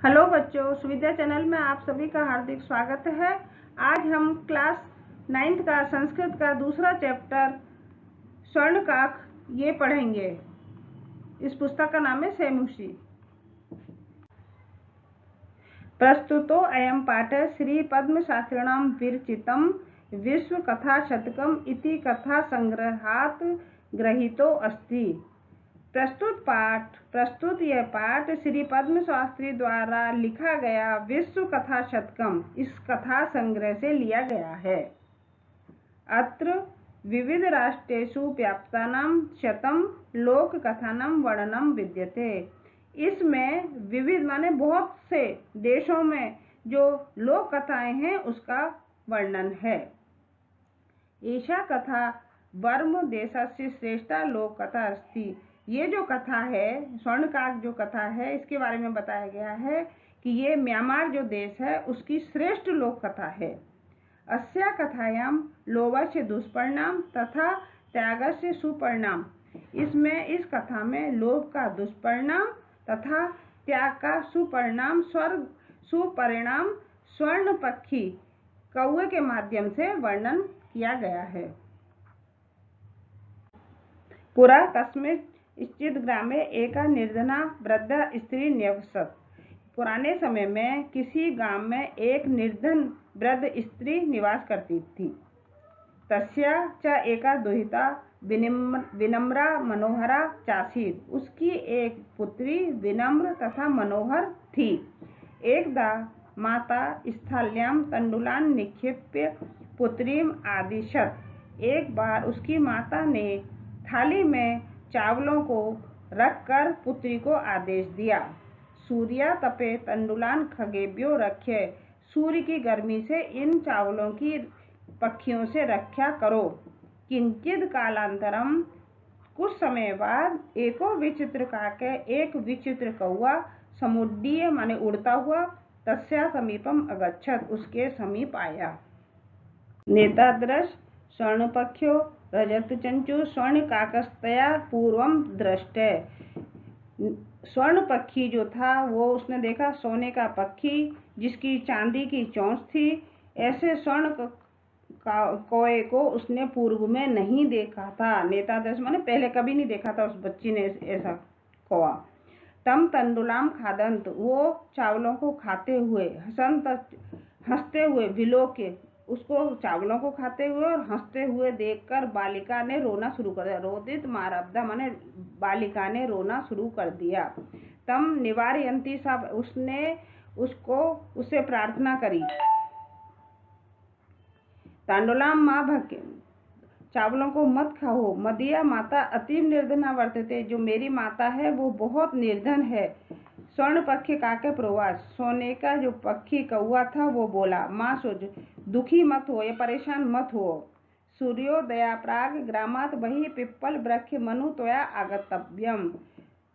Hello बच्चों, सुविद्या channel में आप सभी का हार्दिक स्वागत है। आज हम क्लास 9th का संस्कृत का दूसरा चैप्टर स्वर्णकाक ये पढ़ेंगे। इस पुस्तक का नाम है सेमुषी। प्रस्तुतो अयम पाठ श्री पद्मशास्त्रिणां विरचितं विश्व कथा शतकम इति कथा संग्रहात् गृहीतो अस्ति। प्रस्तुत यह पाठ श्री पद्म शास्त्री द्वारा लिखा गया विश्व कथा शतकम इस कथा संग्रह से लिया गया है। अत्र विविध राष्ट्रेषु व्याप्तानां शतम लोक कथानां वर्णनम विद्यते। इसमें विविध माने बहुत से देशों में जो लोक कथाएं हैं उसका वर्णन है। एषा कथा वर्म देशस्य श्रेष्ठा लोक कथा अस्ति। ये जो कथा है, स्वर्णकाक जो कथा है, इसके बारे में बताया गया है कि ये म्यांमार जो देश है उसकी श्रेष्ठ लोक कथा है। अस्या कथायां लोभस्य दुष्परिणाम तथा त्यागस्य सुपरिणाम। इसमें इस कथा में लोभ का दुष्परिणाम तथा त्याग का सुपरिणाम स्वर्ण पक्षी कौवे के माध्यम से वर्णन किया गया है। पुरा कस्मिंश्चित् स्थित ग्रामे एका निर्धना वृद्धा स्त्री न्यवसत्। पुराने समय में किसी गांव में एक निर्धन वृद्ध स्त्री निवास करती थी। तस्या च एका दुहिता विनम्रा मनोहरा चासीत्। उसकी एक पुत्री विनम्र तथा मनोहर थी। एकदा माता स्थाल्यां तंडुलान् निक्षिप्य पुत्रीम् आदिशत्। एक बार उसकी माता ने थाली में चावलों को रखकर पुत्री को आदेश दिया। सूर्या तपे तंडुलान खगेभ्यो रख्य। सूर्य की गर्मी से इन चावलों की पक्षियों से रक्षा करो। किंचित कालांतरम, कुछ समय बाद एको विचित्र काके, एक विचित्र कौवा समुड्डीय माने उड़ता हुआ तस्या समीपम अगच्छत, उसके समीप आया। नेतादृश स्वर्णपक्षो रजतचंचु स्वर्णकाकस्तया पूर्वम दृष्टे। स्वर्ण पक्षी जो था वो उसने देखा, सोने का पक्षी जिसकी चांदी की चोंच थी। ऐसे स्वर्ण कौवे को उसने पूर्व में नहीं देखा था। नेतादृश माने पहले कभी नहीं देखा था उस बच्ची ने ऐसा कौवा। तम तंडुलाम खादंत, वो चावलों को खाते हुए, हंसते हुए, विलोके, उसको चावलों को खाते हुए और हंसते हुए देखकर बालिका ने रोना शुरू कर दिया। रोदित मारब्धा माने बालिका ने रोना शुरू कर दिया। तम निवारयंती सब, उसने उससे प्रार्थना करी। तांडुलाम माँ भक्के, चावलों को मत खाओ। मदिया माता अतीव निर्धना वर्तते, जो मेरी माता है वो बहुत निर्धन है। स्वर्ण पक्षी काके प्रवास, सोने का जो पक्षी कौवा था वो बोला, माँ सोच दुखी मत हो या परेशान मत हो। सूर्योदया प्राग ग्रामात वही पिप्पल वृक्ष मनु त्वया आगतव्यम।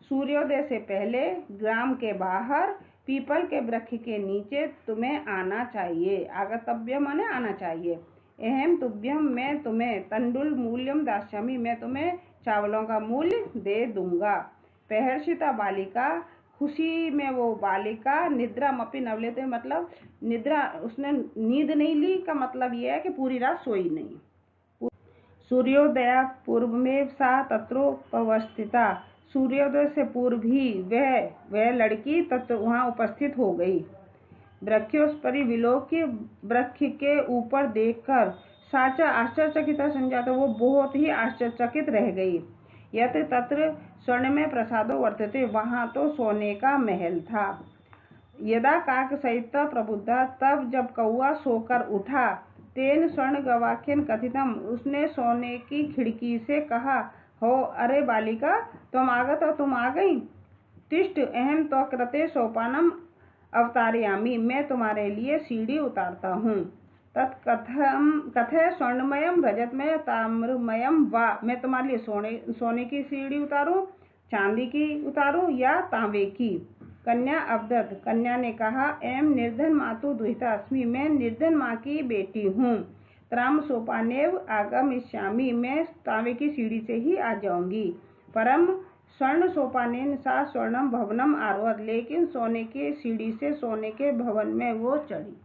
सूर्योदय से पहले ग्राम के बाहर पीपल के वृक्ष के नीचे तुम्हें आना चाहिए। आगतव्यम माने आना चाहिए। अहम तुभ्यम, मैं तुम्हें तंडुल मूल्यम दास्यामि, मैं तुम्हें चावलों का मूल्य दे दूंगा। प्रहर्षिता बालिका, खुशी में वो बालिका निद्रा मपि नवलेते, मतलब निद्रा, उसने नींद नहीं ली का मतलब यह है कि पूरी रात सोई नहीं। सूर्योदया पूर्व में सा तत्रोपस्थिता, सूर्योदय से पूर्व ही वह लड़की तत्व वहां उपस्थित हो गई। वृक्षोपरि विलोक्य, वृक्ष के ऊपर देखकर साचा आश्चर्यचकिता संजाता, वो बहुत ही आश्चर्यचकित रह गई। यत तत्र स्वर्ण में प्रसादो वर्तते, वहां तो सोने का महल था। यदा काक सहित प्रबुद्धा, तब जब कौवा सोकर उठा, तेन स्वर्ण गवाख्यन कथितम, उसने सोने की खिड़की से कहा, हो अरे बालिका, तुम आगत हो, तुम आ गई। तिष्ठ अहम तो कृते सोपानम अवतारयामी, मैं तुम्हारे लिए सीढ़ी उतारता हूँ। तत्कथय स्वर्णमयम रजतमय ताम्रमयम वा, मैं तुम्हारे लिए सोने की सीढ़ी उतारूं, चांदी की उतारूं या तांबे की। कन्या अवदत, कन्या ने कहा, एम निर्धन मातु दुहिता अस्मि, मैं निर्धन माँ की बेटी हूँ। त्राम सोपानेव आगमिष्यामि, मैं तांबे की सीढ़ी से ही आ जाऊंगी। परम स्वर्ण सोपानेन सा स्वर्णम भवनम आरोहत, लेकिन सोने की सीढ़ी से सोने के भवन में वो चढ़ी।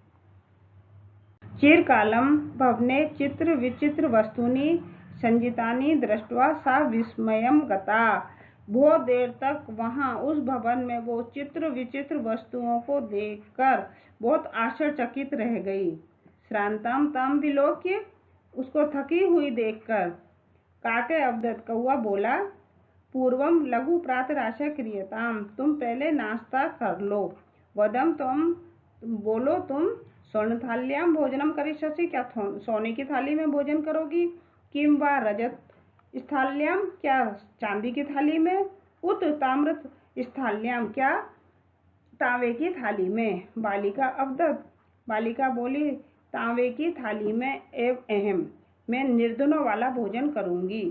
चिरकालम भवने चित्र विचित्र वस्तूनि संजितानि दृष्ट्वा सा विस्मयम गता। बहुत देर तक वहां उस भवन में वो चित्र विचित्र वस्तुओं को देखकर बहुत आश्चर्यचकित रह गई। श्रांतम तम विलोक्य, उसको थकी हुई देखकर काके अवदत, कौआ बोला, पूर्वम लघु प्रातराशय क्रियताम, तुम पहले नाश्ता कर लो। वदम, तुम बोलो, तुम स्वर्ण थाल्याम भोजनम करिष्यसि, क्या सोने की थाली में भोजन करोगी? किम वा रजत स्थाल्याम, क्या चांदी की थाली में? उत ताम्र स्थाल्याम, क्या तांबे की थाली में? बालिका अवदत, बालिका बोली, तांबे की थाली में एव अहम, मैं निर्धनों वाला भोजन करूंगी।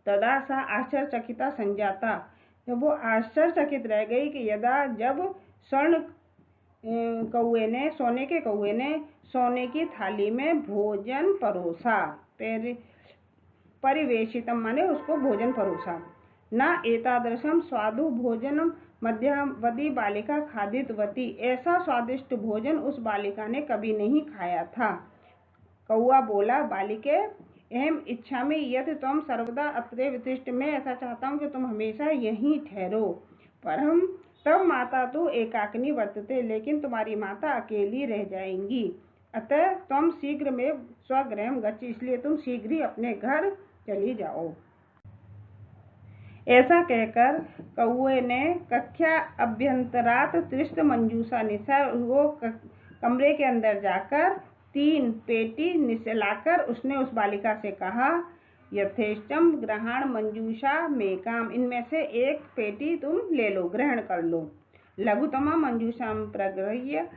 तदा सा आश्चर्यचकिता संजाता, जब वो आश्चर्यचकित रह गई कि जब स्वर्ण कौए ने, सोने के कौए ने सोने की थाली में भोजन परोसा, परिवेशितम माने उसको भोजन परोसा। न एतादृशम स्वादु भोजनम मध्यावधि बालिका खादितवती, ऐसा स्वादिष्ट भोजन उस बालिका ने कभी नहीं खाया था। कौआ बोला, बालिके अहम इच्छामि यत् त्वं सर्वदा अत्र वितिष्ठ, मैं ऐसा चाहता हूँ कि तुम हमेशा यहीं ठहरो। परम तब माता तो एकाकिनी वर्तते, लेकिन तुम्हारी माता अकेली रह जाएंगी। अतः तुम शीघ्र में स्वगृहम गच्छ, इसलिए तुम शीघ्र ही अपने घर चली जाओ। ऐसा कहकर कौए ने कक्षा अभ्यंतरात त्रिस्त मंजूषा निशा, वो कमरे के अंदर जाकर 3 पेटी निचलाकर उसने उस बालिका से कहा, यथेष्टम ग्रहण मंजूषा मेकाम, इनमें से एक पेटी तुम ले लो, ग्रहण कर लो। लघुतमा मंजूषा प्रगृह्य,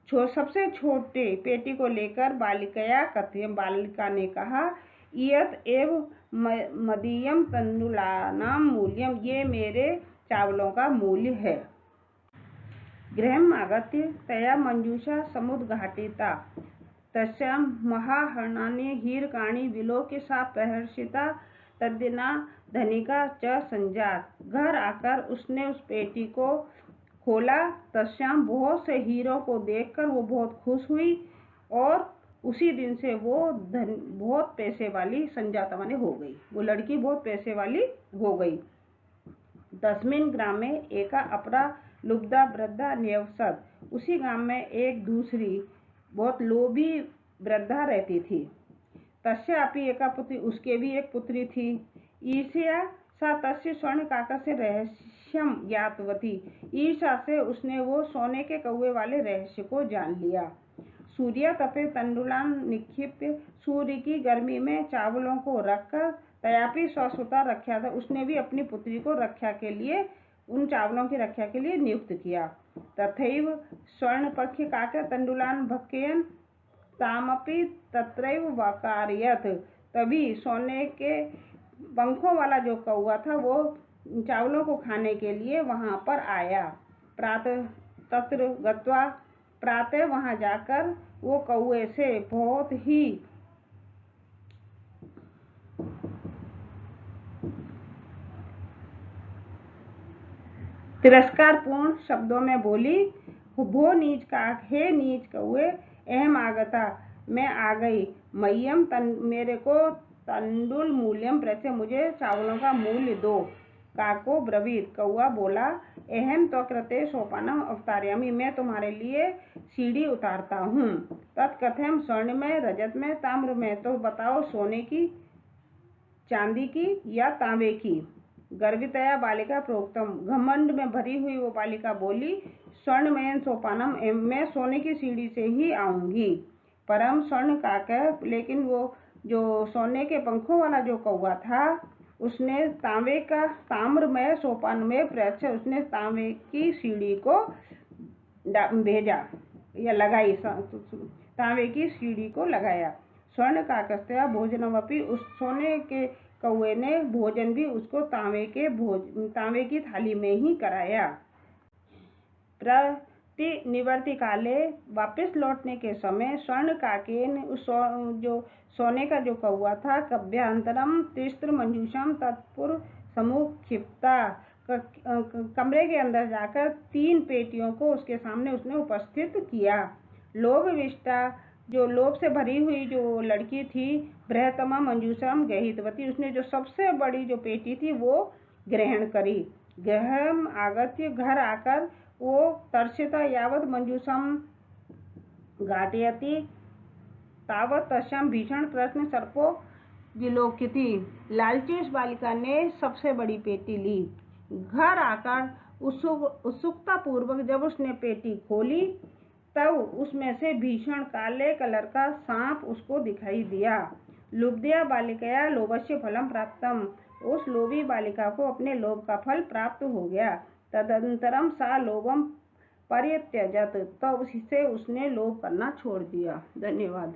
सबसे छोटे पेटी को लेकर बालिकया कथ्य, बालिका ने कहा, इयत एव मदीयम तंडुलानाम मूल्यम, ये मेरे चावलों का मूल्य है। गृहम आगत्य तया मंजूषा समुद्घाटिता, तस्यां महाहरणानि हीरकाणि विलोक्य सा प्रहर्षिता, तद्दिना धनिका च संजात। घर आकर उसने उस पेटी को खोला, तस्यां बहुत से हीरों को देखकर वो बहुत खुश हुई और उसी दिन से वो बहुत पैसे वाली संजाता माने हो गई, वो लड़की बहुत पैसे वाली हो गई। तस्मिन् ग्रामे एका अपरा लुब्धा वृद्धा न्यवसत, उसी गांव में एक दूसरी बहुत लोभी वृद्धा रहती थी। तस्यापि एका पुत्री, उसके भी एक पुत्री थी। ईर्ष्या सा तस्य स्वर्ण काकस्य रहस्यम ज्ञातवती, ईर्ष्या से उसने वो सोने के कौए वाले रहस्य को जान लिया। सूर्य तपे तंडुलान निक्षिप्य, सूर्य की गर्मी में चावलों को रखकर तयापि स्वसुता रक्षा था, उसने भी अपनी पुत्री को रक्षा के लिए, उन चावलों की रक्षा के लिए नियुक्त किया। तथैव स्वर्ण पक्ष काका तंडुलान भक्यन तामपि तत्रैव वकारयत, तभी सोने के पंखों वाला जो कौआ था वो चावलों को खाने के लिए वहां पर आया। प्रातः तत्र गत्वा, प्रातः वहां जाकर वो कौए से बहुत ही तिरस्कारपूर्ण शब्दों में बोली, भो नीच काक, हे नीच कौए, अहम आगता, मैं आ गई, मह्यम मेरे को तंडुल मूल्यम प्रत्य, मुझे चावलों का मूल्य दो। काको ब्रवीत, कौआ बोला, अहम तो कृते सोपानम अवतारयामी, मैं तुम्हारे लिए सीढ़ी उतारता हूँ। तत्कथम स्वर्ण में, रजत में, ताम्र में, तो बताओ सोने की, चांदी की या तांबे की। गर्वितया बालिका प्रोक्तम, घमंड में भरी हुई वो बालिका बोली, स्वर्णमयन सोपानम, मैं सोने की सीढ़ी से ही आऊंगी। परम स्वर्ण काक, लेकिन वो जो सोने के पंखों वाला जो कौआ था, उसने ताम्रमय सोपान में प्रयच्छ, उसने तांबे की सीढ़ी को भेजा या लगाई, तांबे की सीढ़ी को लगाया। स्वर्ण काकस्त्या भोजनमपि, उस सोने के कौए ने भोजन भी उसको तांबे की थाली में ही कराया। प्रतिनिवर्ती काले, वापस लौटने के समय स्वर्ण काके ने उस जो सोने का जो कौआ था, कभ्यांतरम तिस्त्र मंजूषम, तत्पूर्व समूह क्षिप्ता कमरे के अंदर जाकर 3 पेटियों को उसके सामने उसने उपस्थित किया। लोभविष्टा, जो लोभ से भरी हुई जो लड़की थी, बृहत्तमा मंजूषम गृहीतवती, उसने जो सबसे बड़ी जो पेटी थी वो ग्रहण करी। गृहम आगत्य, घर आकर वो तर्षिता यावत मंजूषम घाटयति तावत तस्याम भीषण प्रश्न सर्पो विलोकिति। लालची उस बालिका ने सबसे बड़ी पेटी ली। घर आकर उत्सुकता पूर्वक जब उसने पेटी खोली तब उसमें से भीषण काले कलर का सांप उसको दिखाई दिया। लुब्धया बालिकया लोभस्य फलम प्राप्तम, उस लोभी बालिका को अपने लोभ का फल प्राप्त हो गया। तदंतरम सा लोभम परित्यजत, तब उससे उसने लोभ करना छोड़ दिया। धन्यवाद।